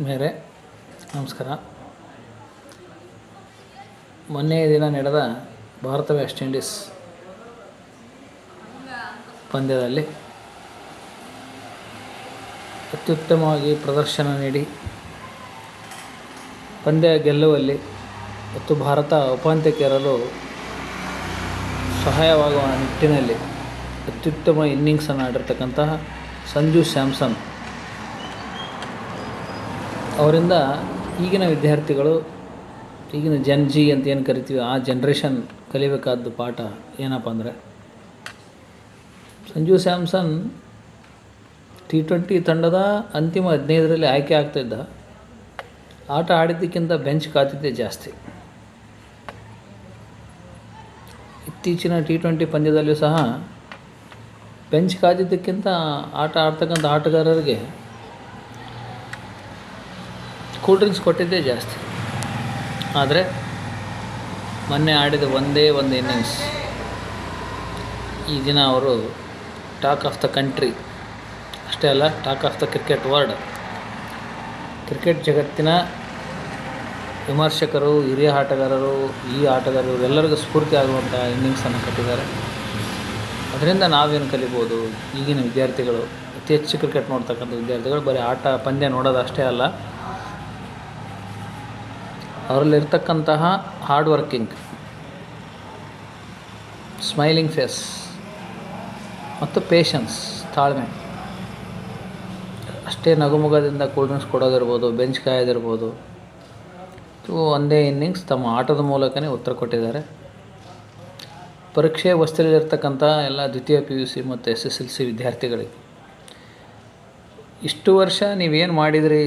ಮೇರೆ ನಮಸ್ಕಾರ. ಮೊನ್ನೆಯ ದಿನ ನಡೆದ ಭಾರತ ವೆಸ್ಟ್ ಇಂಡೀಸ್ ಪಂದ್ಯದಲ್ಲಿ ಅತ್ಯುತ್ತಮವಾಗಿ ಪ್ರದರ್ಶನ ನೀಡಿ ಪಂದ್ಯ ಗೆಲ್ಲುವಲ್ಲಿ ಮತ್ತು ಭಾರತ ಉಪಾಂತ್ಯಕ್ಕೇರಲು ಸಹಾಯವಾಗುವ ನಿಟ್ಟಿನಲ್ಲಿ ಅತ್ಯುತ್ತಮ ಇನ್ನಿಂಗ್ಸನ್ನು ಆಡಿರ್ತಕ್ಕಂತಹ ಸಂಜು ಸ್ಯಾಮ್ಸನ್ ಅವರಿಂದ ಈಗಿನ ವಿದ್ಯಾರ್ಥಿಗಳು, ಈಗಿನ ಜಿ ಅಂತ ಏನು ಕರಿತೀವಿ, ಆ ಜನ್ರೇಷನ್ ಕಲಿಬೇಕಾದ ಪಾಠ ಏನಪ್ಪ ಅಂದರೆ, ಸಂಜು ಸ್ಯಾಮ್ಸನ್ T20 ತಂಡದ ಅಂತಿಮ 15ರಲ್ಲಿ ಆಯ್ಕೆ ಆಗ್ತಾಯಿದ್ದ. ಆಟ ಆಡಿದ್ದಕ್ಕಿಂತ ಬೆಂಚ್ ಕಾದಿದ್ದೇ ಜಾಸ್ತಿ. ಇತ್ತೀಚಿನ T20 ಪಂದ್ಯದಲ್ಲಿಯೂ ಸಹ ಬೆಂಚ್ ಕಾದಿದ್ದಕ್ಕಿಂತ ಆಟ ಆಡ್ತಕ್ಕಂಥ ಆಟಗಾರರಿಗೆ ಕೂಲ್ ಡ್ರಿಂಕ್ಸ್ ಕೊಟ್ಟಿದ್ದೇ ಜಾಸ್ತಿ. ಆದರೆ ಮೊನ್ನೆ ಆಡಿದ ಒಂದೇ ಒಂದು ಇನ್ನಿಂಗ್ಸ್ ಈ ದಿನ ಅವರು ಟಾಕ್ ಆಫ್ ದ ಕಂಟ್ರಿ ಅಷ್ಟೇ ಅಲ್ಲ, talk of the cricket world, cricket ಜಗತ್ತಿನ ವಿಮರ್ಶಕರು, ಹಿರಿಯ ಆಟಗಾರರು, ಈ ಆಟಗಾರರು ಎಲ್ಲರಿಗೂ ಸ್ಫೂರ್ತಿ ಆಗುವಂಥ ಇನ್ನಿಂಗ್ಸನ್ನು ಕಟ್ಟಿದ್ದಾರೆ. ಅದರಿಂದ ನಾವೇನು ಕಲಿಬೋದು? ಈಗಿನ ವಿದ್ಯಾರ್ಥಿಗಳು, ಅತಿ ಹೆಚ್ಚು ಕ್ರಿಕೆಟ್ ನೋಡ್ತಕ್ಕಂಥ ವಿದ್ಯಾರ್ಥಿಗಳು ಬರೀ ಪಂದ್ಯ ನೋಡೋದು ಅಷ್ಟೇ ಅಲ್ಲ, ಅವರಲ್ಲಿರ್ತಕ್ಕಂತಹ ಹಾರ್ಡ್ ವರ್ಕಿಂಗ್, ಸ್ಮೈಲಿಂಗ್ ಫೇಸ್ ಮತ್ತು ಪೇಷನ್ಸ್, ತಾಳ್ಮೆ, ಅಷ್ಟೇ ನಗುಮುಗದಿಂದ ಕೂಲ್ ಡ್ರಿಂಕ್ಸ್ ಕೊಡೋದಿರ್ಬೋದು, ಬೆಂಚ್ ಕಾಯೋದಿರ್ಬೋದು, ಒಂದೇ ಇನ್ನಿಂಗ್ಸ್ ತಮ್ಮ ಆಟದ ಮೂಲಕನೇ ಉತ್ತರ ಕೊಟ್ಟಿದ್ದಾರೆ. ಪರೀಕ್ಷೆ ವಸ್ತುಲಿರ್ತಕ್ಕಂಥ ಎಲ್ಲ ದ್ವಿತೀಯ PUC ಮತ್ತು SSLC ವಿದ್ಯಾರ್ಥಿಗಳಿಗೆ ಇಷ್ಟು ವರ್ಷ ನೀವೇನು ಮಾಡಿದಿರಿ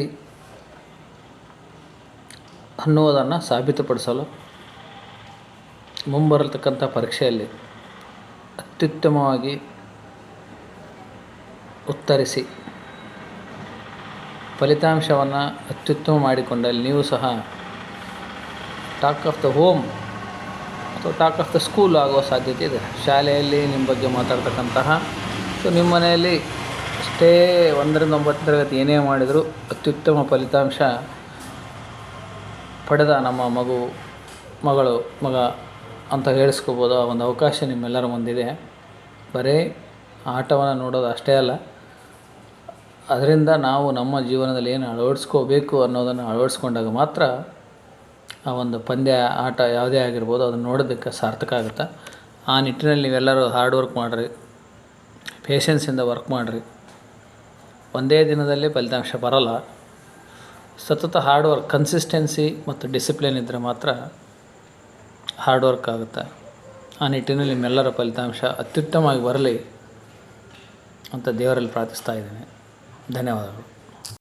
ಅನ್ನುವುದನ್ನು ಸಾಬೀತುಪಡಿಸಲು ಮುಂಬರತಕ್ಕಂಥ ಪರೀಕ್ಷೆಯಲ್ಲಿ ಅತ್ಯುತ್ತಮವಾಗಿ ಉತ್ತರಿಸಿ ಫಲಿತಾಂಶವನ್ನು ಅತ್ಯುತ್ತಮ ಮಾಡಿಕೊಂಡಲ್ಲಿ ನೀವು ಸಹ ಟಾಕ್ ಆಫ್ ದ ಹೋಮ್ ಅಥವಾ ಟಾಕ್ ಆಫ್ ದ ಸ್ಕೂಲ್ ಆಗುವ ಸಾಧ್ಯತೆ ಇದೆ. ಶಾಲೆಯಲ್ಲಿ ನಿಮ್ಮ ಬಗ್ಗೆ ಮಾತಾಡ್ತಕ್ಕಂತಹ, ನಿಮ್ಮ ಮನೆಯಲ್ಲಿ ಅಷ್ಟೇ 1ರಿಂದ 9ನೇ ತರಗತಿ ಏನೇ ಮಾಡಿದರೂ ಅತ್ಯುತ್ತಮ ಫಲಿತಾಂಶ ಪಡೆದ ನಮ್ಮ ಮಗ ಅಂತ ಹೇಳಿಸ್ಕೋಬೋದು. ಆ ಒಂದು ಅವಕಾಶ ನಿಮ್ಮೆಲ್ಲರ ಮುಂದಿದೆ. ಬರೀ ಆಟವನ್ನು ನೋಡೋದು ಅಷ್ಟೇ ಅಲ್ಲ, ಅದರಿಂದ ನಾವು ನಮ್ಮ ಜೀವನದಲ್ಲಿ ಏನು ಅಳವಡಿಸ್ಕೋಬೇಕು ಅನ್ನೋದನ್ನು ಅಳವಡಿಸ್ಕೊಂಡಾಗ ಮಾತ್ರ ಆ ಒಂದು ಪಂದ್ಯ, ಆಟ ಯಾವುದೇ ಆಗಿರ್ಬೋದು, ಅದನ್ನು ನೋಡೋದಕ್ಕೆ ಸಾರ್ಥಕ ಆಗುತ್ತೆ. ಆ ನಿಟ್ಟಿನಲ್ಲಿ ನೀವೆಲ್ಲರೂ ಹಾರ್ಡ್ ವರ್ಕ್ ಮಾಡಿರಿ, ಪೇಷನ್ಸಿಂದ ವರ್ಕ್ ಮಾಡಿರಿ. ಒಂದೇ ದಿನದಲ್ಲಿ ಫಲಿತಾಂಶ ಬರೋಲ್ಲ. ಸತತ ಹಾರ್ಡ್ ವರ್ಕ್, ಕನ್ಸಿಸ್ಟೆನ್ಸಿ ಮತ್ತು ಡಿಸಿಪ್ಲಿನ್ ಇದ್ದರೆ ಮಾತ್ರ ಹಾರ್ಡ್ ವರ್ಕ್ ಆಗುತ್ತೆ. ಆ ನಿಟ್ಟಿನಲ್ಲಿ ನಿಮ್ಮೆಲ್ಲರ ಫಲಿತಾಂಶ ಅತ್ಯುತ್ತಮವಾಗಿ ಬರಲಿ ಅಂತ ದೇವರಲ್ಲಿ ಪ್ರಾರ್ಥಿಸ್ತಾ ಇದ್ದೀನಿ. ಧನ್ಯವಾದಗಳು.